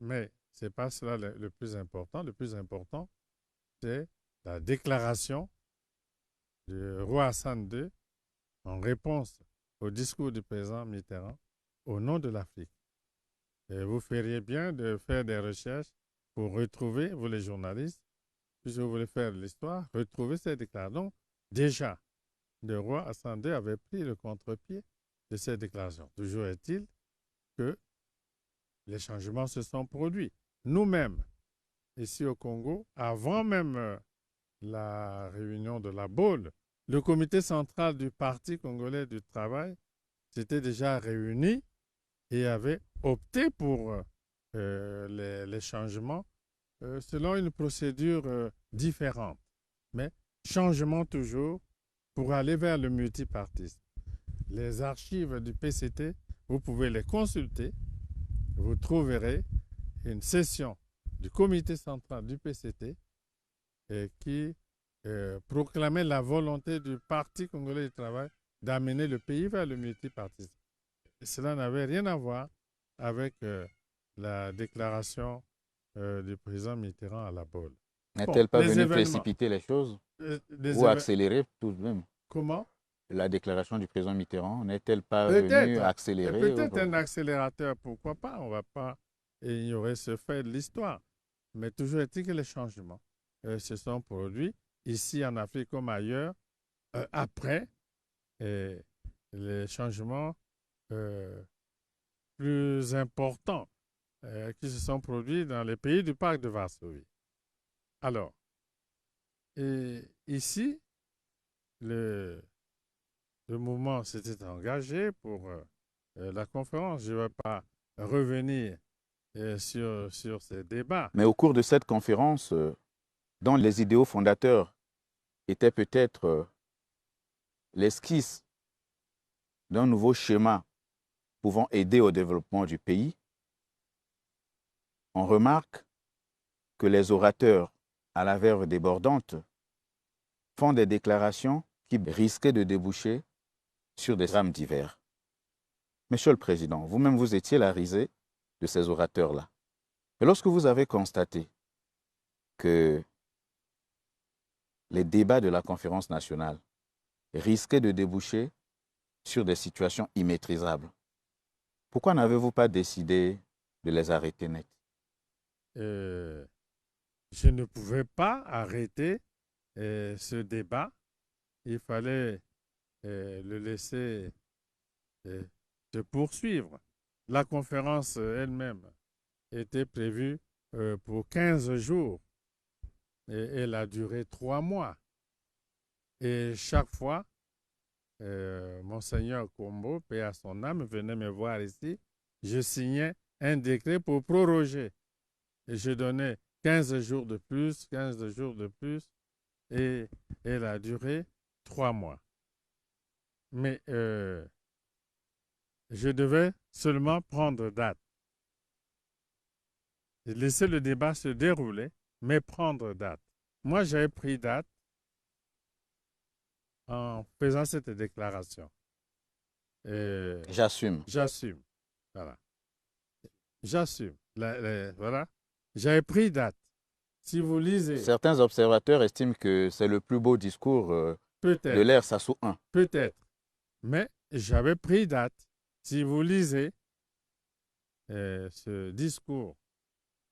Mais ce n'est pas cela le plus important. Le plus important, c'est la déclaration du roi Hassan II en réponse au discours du président Mitterrand au nom de l'Afrique. Et vous feriez bien de faire des recherches pour retrouver, vous les journalistes, puisque vous voulez faire l'histoire, retrouver ces déclarations. Donc, déjà, le roi Hassan II avait pris le contre-pied de ces déclarations. Toujours est-il que les changements se sont produits. Nous-mêmes, ici au Congo, avant même la réunion de la BOL, le comité central du Parti congolais du travail s'était déjà réuni et avait opté pour les changements selon une procédure différente. Mais changement toujours pour aller vers le multipartisme. Les archives du PCT, vous pouvez les consulter. Vous trouverez une session du comité central du PCT qui proclamait la volonté du Parti congolais du travail d'amener le pays vers le multipartisme. Cela n'avait rien à voir avec la déclaration du président Mitterrand à la BOL. N'est-elle pas venue précipiter les choses ou accélérer tout de même? Comment? La déclaration du président Mitterrand n'est-elle pas venue accélérer? Peut-être un accélérateur, pourquoi pas? On ne va pas ignorer ce fait de l'histoire. Mais toujours est-il que les changements se sont produits ici en Afrique comme ailleurs après les changements plus importants qui se sont produits dans les pays du Pacte de Varsovie. Alors, ici, le mouvement s'était engagé pour la conférence. Je ne vais pas revenir sur ces débats. Mais au cours de cette conférence, dont les idéaux fondateurs étaient peut-être l'esquisse d'un nouveau schéma pouvant aider au développement du pays, on remarque que les orateurs à la verve débordante font des déclarations qui risquaient de déboucher sur des drames divers. Monsieur le Président, vous-même vous étiez la risée de ces orateurs-là. Et lorsque vous avez constaté que les débats de la conférence nationale risquaient de déboucher sur des situations immaîtrisables, pourquoi n'avez-vous pas décidé de les arrêter net? Je ne pouvais pas arrêter ce débat. Il fallait le laisser se poursuivre. La conférence elle-même était prévue pour 15 jours et elle a duré 3 mois. Et chaque fois, Monseigneur Kombo, paix à son âme, venait me voir ici. Je signais un décret pour proroger. Et je donnais 15 jours de plus, 15 jours de plus. Et elle a duré 3 mois. Mais je devais seulement prendre date. Laisser le débat se dérouler, mais prendre date. Moi, j'avais pris date en faisant cette déclaration. J'assume. J'assume. Voilà. J'assume. Voilà. J'avais pris date. Si vous lisez. Certains observateurs estiment que c'est le plus beau discours de l'ère Sassou I. Peut-être. Mais j'avais pris date. Si vous lisez ce discours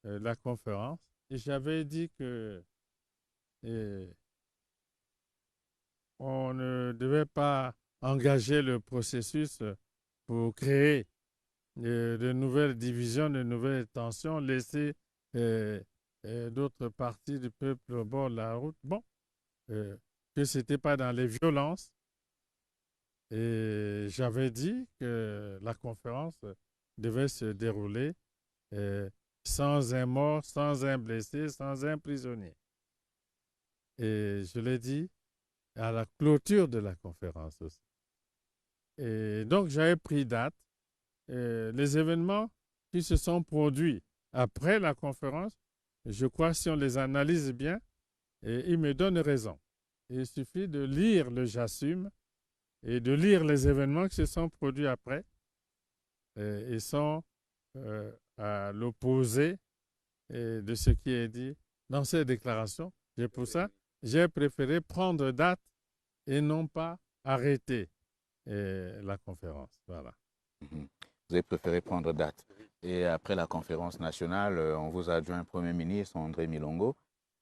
de la conférence, j'avais dit que on ne devait pas engager le processus pour créer de nouvelles divisions, de nouvelles tensions, laisser d'autres parties du peuple au bord de la route. Bon, que ce n'était pas dans les violences. Et j'avais dit que la conférence devait se dérouler sans un mort, sans un blessé, sans un prisonnier. Et je l'ai dit à la clôture de la conférence aussi. Et donc, j'avais pris date. Les événements qui se sont produits après la conférence, je crois, si on les analyse bien, ils me donnent raison. Il suffit de lire le J'assume et de lire les événements qui se sont produits après. Ils sont à l'opposé de ce qui est dit dans ces déclarations. Et pour ça, j'ai préféré prendre date et non pas arrêter la conférence. Voilà. Vous avez préféré prendre date. Et après la conférence nationale, on vous a adjoint Premier ministre, André Milongo.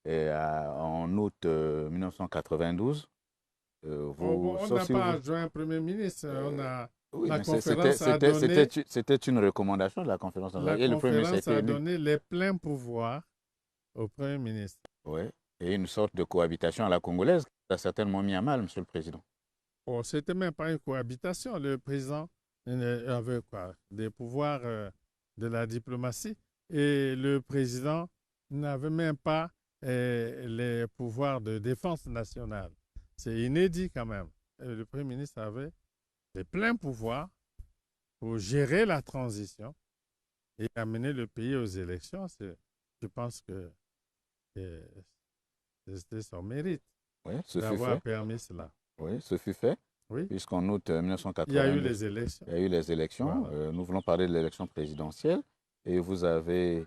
Et en août 1992, on n'a pas adjoint Premier ministre. Oui, la mais conférence a donné... C'était une recommandation de la conférence nationale. La conférence a donné les pleins pouvoirs au Premier ministre. Oui, et une sorte de cohabitation à la congolaise qui a certainement mis à mal, Monsieur le Président. Oh, ce n'était même pas une cohabitation. Le président avait quoi? Des pouvoirs de la diplomatie et le président n'avait même pas les pouvoirs de défense nationale. C'est inédit quand même. Et le Premier ministre avait les pleins pouvoirs pour gérer la transition et amener le pays aux élections. Je pense que c'était son mérite d'avoir permis cela. Oui, ce fut fait. Oui. Puisqu'en août 1980, il y a eu les élections. Il y a eu les élections. Voilà. Nous voulons parler de l'élection présidentielle. Et vous avez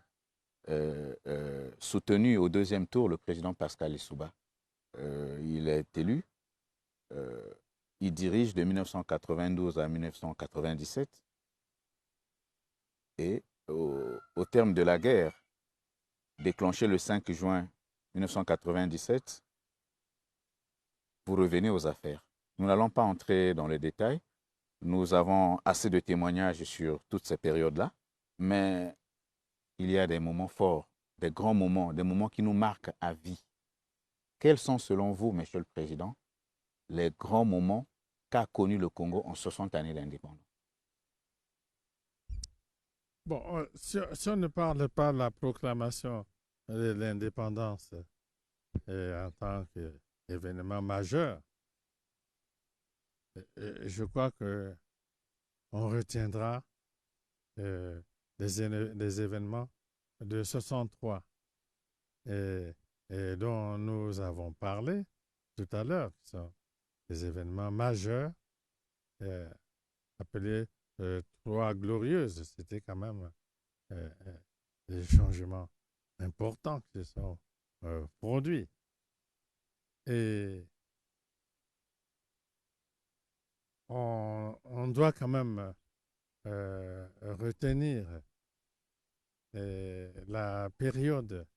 soutenu au deuxième tour le président Pascal Lissouba. Il est élu. Il dirige de 1992 à 1997. Et au terme de la guerre, déclenchée le 5 juin 1997, vous revenez aux affaires. Nous n'allons pas entrer dans les détails. Nous avons assez de témoignages sur toutes ces périodes-là. Mais il y a des moments forts, des grands moments, des moments qui nous marquent à vie. Quels sont, selon vous, Monsieur le Président, les grands moments qu'a connu le Congo en 60 années d'indépendance? Bon, si on ne parle pas de la proclamation de l'indépendance en tant qu'événement majeur, je crois qu'on retiendra des événements de 63 et dont nous avons parlé tout à l'heure, qui sont des événements majeurs appelés Trois Glorieuses. C'était quand même des changements importants qui se sont produits. Et on doit quand même retenir la période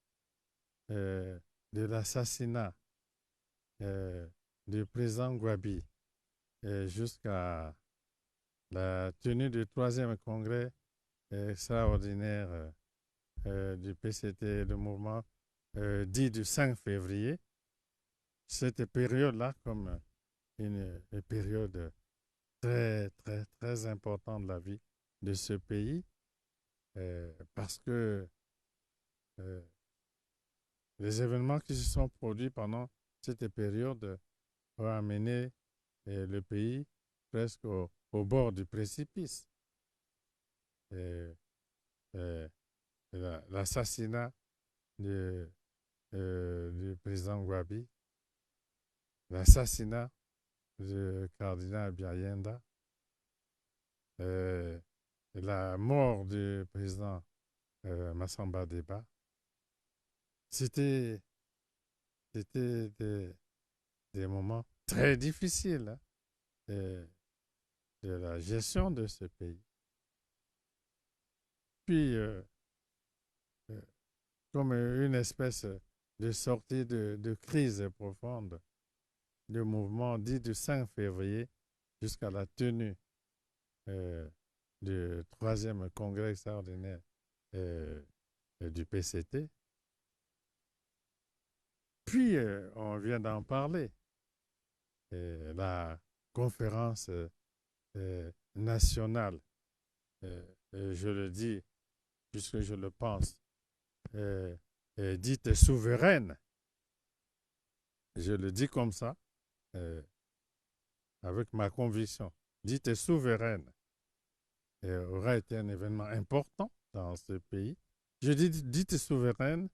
de l'assassinat du président Gwabi jusqu'à la tenue du 3e congrès extraordinaire du PCT, le mouvement dit du 5 février. cette période-là comme une période très, très, très importante de la vie de ce pays parce que euh, les événements qui se sont produits pendant cette période ont amené le pays presque au bord du précipice. Euh, euh, L'assassinat de, du président Gwabi, l'assassinat du cardinal Biayenda, la mort du président Massamba Deba, c'était des moments très difficiles hein, de la gestion de ce pays. Puis, euh, comme une espèce de sortie de crise profonde, le mouvement dit du 5 février jusqu'à la tenue du troisième congrès extraordinaire du PCT. Puis, on vient d'en parler, la conférence nationale, je le dis puisque je le pense, dite souveraine, je le dis comme ça, avec ma conviction, dite souveraine, aura été un événement important dans ce pays. Je dis dite souveraine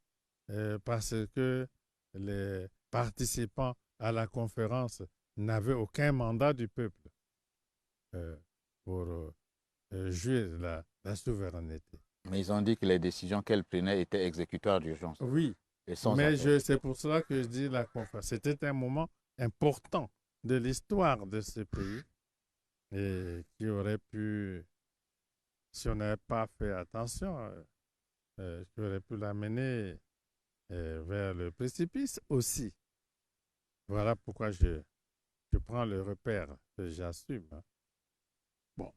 parce que les participants à la conférence n'avaient aucun mandat du peuple pour jouer la souveraineté. Mais ils ont dit que les décisions qu'elle prenait étaient exécutoires d'urgence Oui, et sans mais appel. c'est pour cela que je dis la conférence. C'était un moment important de l'histoire de ce pays et qui aurait pu, si on n'avait pas fait attention, qui aurait pu l'amener vers le précipice aussi. Voilà pourquoi je prends le repère que j'assume. Hein. Bon,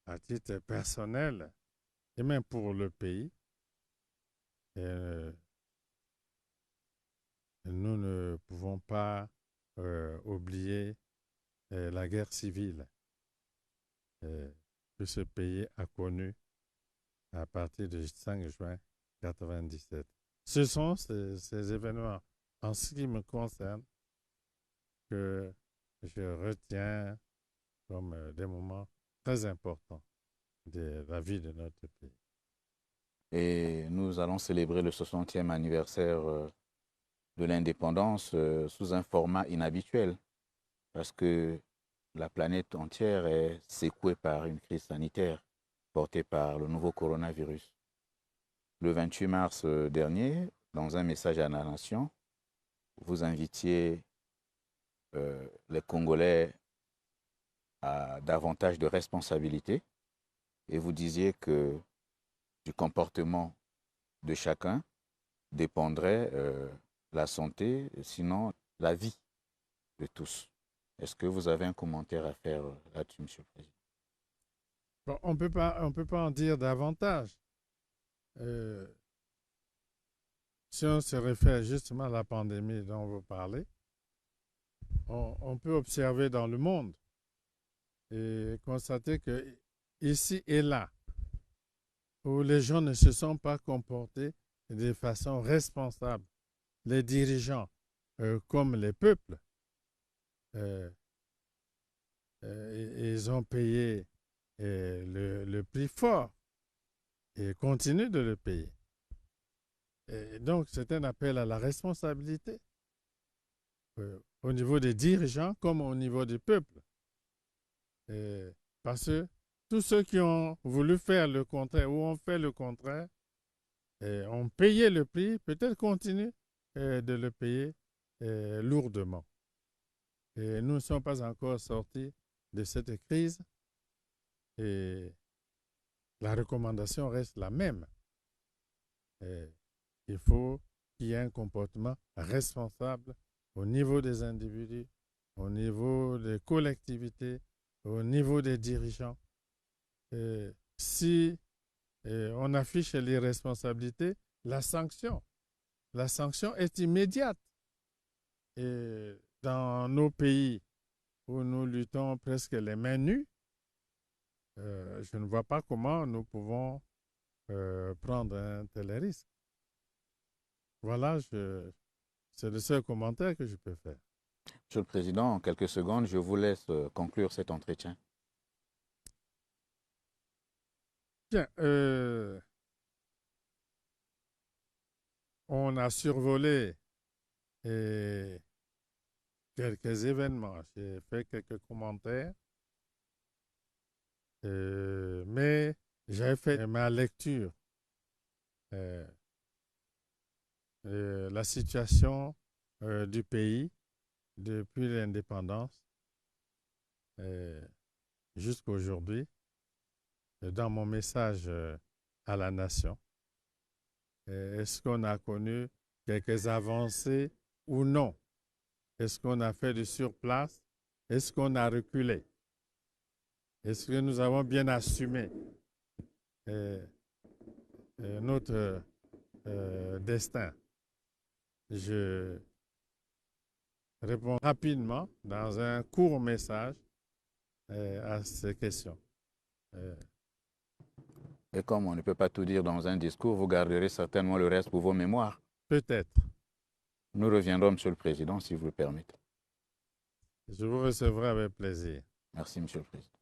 à titre personnel, et même pour le pays, nous ne pouvons pas oublier la guerre civile que ce pays a connue à partir du 5 juin 1997. Ce sont ces événements, en ce qui me concerne, que je retiens comme des moments très importants de la vie de notre pays. Et nous allons célébrer le 60e anniversaire de l'indépendance sous un format inhabituel parce que la planète entière est secouée par une crise sanitaire portée par le nouveau coronavirus. Le 28 mars dernier, dans un message à la nation, vous invitiez les Congolais à davantage de responsabilités et vous disiez que du comportement de chacun dépendrait la santé, sinon la vie de tous. Est-ce que vous avez un commentaire à faire là-dessus, Monsieur le Président? Bon, on peut pas en dire davantage. Euh, si on se réfère justement à la pandémie dont vous parlez, on peut observer dans le monde et constater que ici et là, où les gens ne se sont pas comportés de façon responsable, les dirigeants comme les peuples, euh, ils ont payé le prix fort et continuent de le payer. Et donc, c'est un appel à la responsabilité au niveau des dirigeants comme au niveau du peuple. Parce que tous ceux qui ont voulu faire le contraire ou ont fait le contraire ont payé le prix, peut-être continuent de le payer lourdement. Et nous ne sommes pas encore sortis de cette crise et la recommandation reste la même. Il faut qu'il y ait un comportement responsable au niveau des individus, au niveau des collectivités, au niveau des dirigeants. Si on affiche les responsabilités, la sanction est immédiate. Et dans nos pays où nous luttons presque les mains nues, je ne vois pas comment nous pouvons prendre un tel risque. Voilà, c'est le seul commentaire que je peux faire. Monsieur le Président, en quelques secondes, je vous laisse conclure cet entretien. Bien, on a survolé quelques événements. J'ai fait quelques commentaires, mais j'ai fait ma lecture. La situation du pays depuis l'indépendance jusqu'à aujourd'hui, dans mon message à la nation. Est-ce qu'on a connu quelques avancées ou non? Est-ce qu'on a fait du surplace? Est-ce qu'on a reculé? Est-ce que nous avons bien assumé notre destin? Je réponds rapidement dans un court message à ces questions. Et comme on ne peut pas tout dire dans un discours, vous garderez certainement le reste pour vos mémoires. Peut-être. Nous reviendrons, Monsieur le Président, si vous le permettez. Je vous recevrai avec plaisir. Merci, Monsieur le Président.